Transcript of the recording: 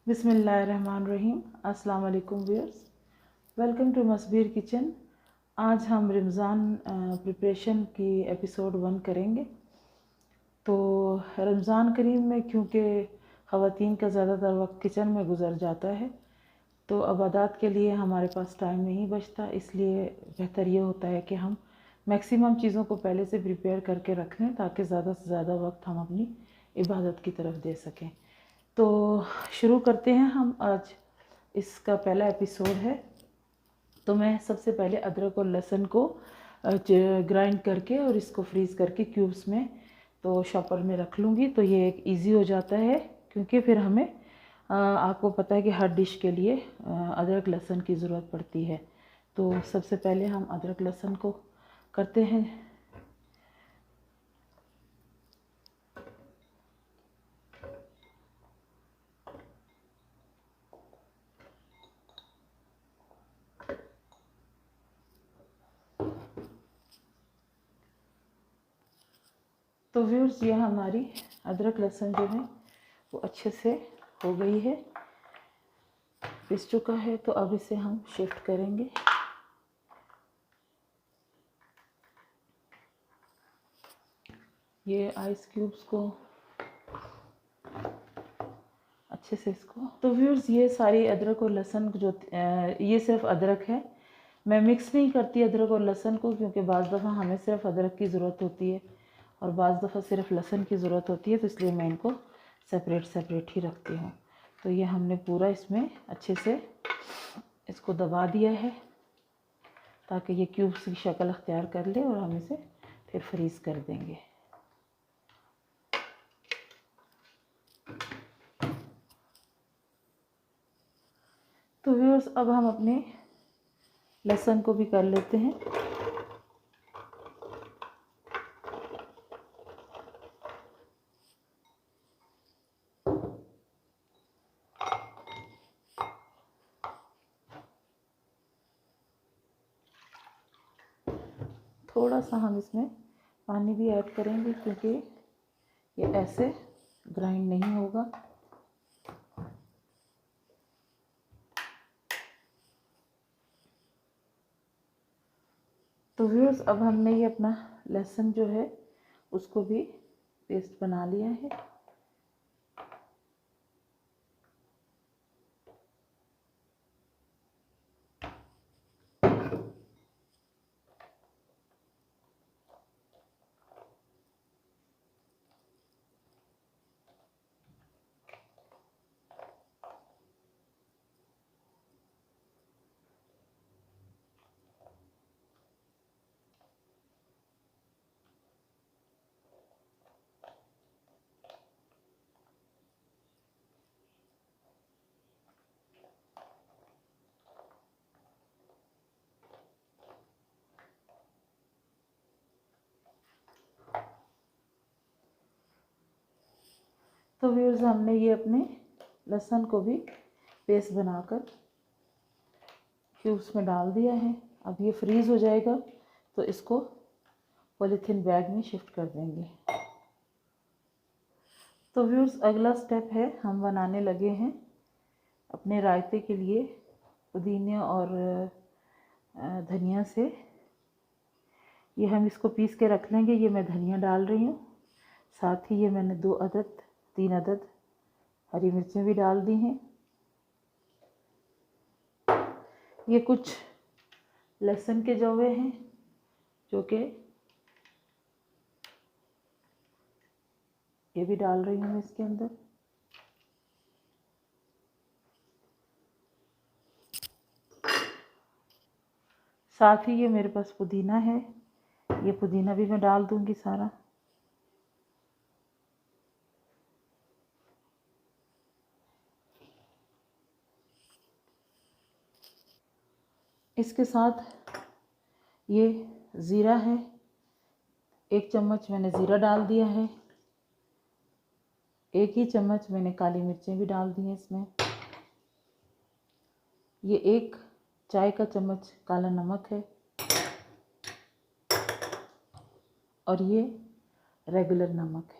बिस्मिल्लाहिर्रहमानिर्रहीम। अस्सलाम वालेकुम व्यूअर्स, वेलकम टू मसबीर किचन। आज हम रमज़ान प्रिपरेशन की एपिसोड 1 करेंगे। तो रमज़ान करीम में क्योंकि ख़वातीन का ज़्यादातर वक्त किचन में गुजर जाता है, तो इबादत के लिए हमारे पास टाइम नहीं बचता। इसलिए बेहतर ये होता है कि हम मैक्सिमम चीज़ों को पहले से प्रिपेयर करके रख लें, ताकि ज़्यादा से ज़्यादा वक्त हम अपनी इबादत की तरफ दे सकें। तो शुरू करते हैं हम। आज इसका पहला एपिसोड है। तो मैं सबसे पहले अदरक और लहसुन को ग्राइंड करके और इसको फ्रीज़ करके क्यूब्स में तो शॉपर में रख लूँगी। तो ये एक इजी हो जाता है, क्योंकि फिर हमें आपको पता है कि हर डिश के लिए अदरक लहसुन की ज़रूरत पड़ती है। तो सबसे पहले हम अदरक लहसुन को करते हैं। तो व्यूअर्स, ये हमारी अदरक लहसुन जो है वो अच्छे से हो गई है, पिस चुका है। तो अब इसे हम शिफ्ट करेंगे। ये आइस क्यूब्स को अच्छे से इसको, तो व्यूअर्स ये सारी अदरक और लहसुन जो ये सिर्फ अदरक है, मैं मिक्स नहीं करती अदरक और लहसुन को, क्योंकि बाज़ दफ़ा हमें सिर्फ अदरक की ज़रूरत होती है और बाज़ दफ़ा सिर्फ लहसुन की ज़रूरत होती है। तो इसलिए मैं इनको सेपरेट ही रखती हूँ। तो ये हमने पूरा इसमें अच्छे से इसको दबा दिया है, ताकि ये क्यूब्स की शक्ल अख्तियार कर ले और हम इसे फिर फ्रीज़ कर देंगे। तो व्यूअर्स, अब हम अपने लहसुन को भी कर लेते हैं। थोड़ा सा हम इसमें पानी भी ऐड करेंगे, क्योंकि ये ऐसे ग्राइंड नहीं होगा। तो व्यूअर्स, अब हमने ये अपना लहसुन जो है उसको भी पेस्ट बना लिया है। तो व्यूअर्स, हमने ये अपने लहसुन को भी पेस्ट बनाकर क्यूब्स में डाल दिया है। अब ये फ्रीज़ हो जाएगा, तो इसको पॉलीथीन बैग में शिफ्ट कर देंगे। तो व्यूअर्स, अगला स्टेप है, हम बनाने लगे हैं अपने रायते के लिए पुदीने और धनिया से। ये हम इसको पीस के रख लेंगे। ये मैं धनिया डाल रही हूँ, साथ ही ये मैंने 3 अदद हरी मिर्चें भी डाल दी हैं। ये कुछ लहसुन के जवे हैं, जो कि ये भी डाल रही हूँ मैं इसके अंदर। साथ ही ये मेरे पास पुदीना है, ये पुदीना भी मैं डाल दूंगी सारा। इसके साथ ये ज़ीरा है, 1 चम्मच मैंने ज़ीरा डाल दिया है। 1 ही चम्मच मैंने काली मिर्चें भी डाल दी हैं इसमें। ये 1 चाय का चम्मच काला नमक है, और ये रेगुलर नमक है।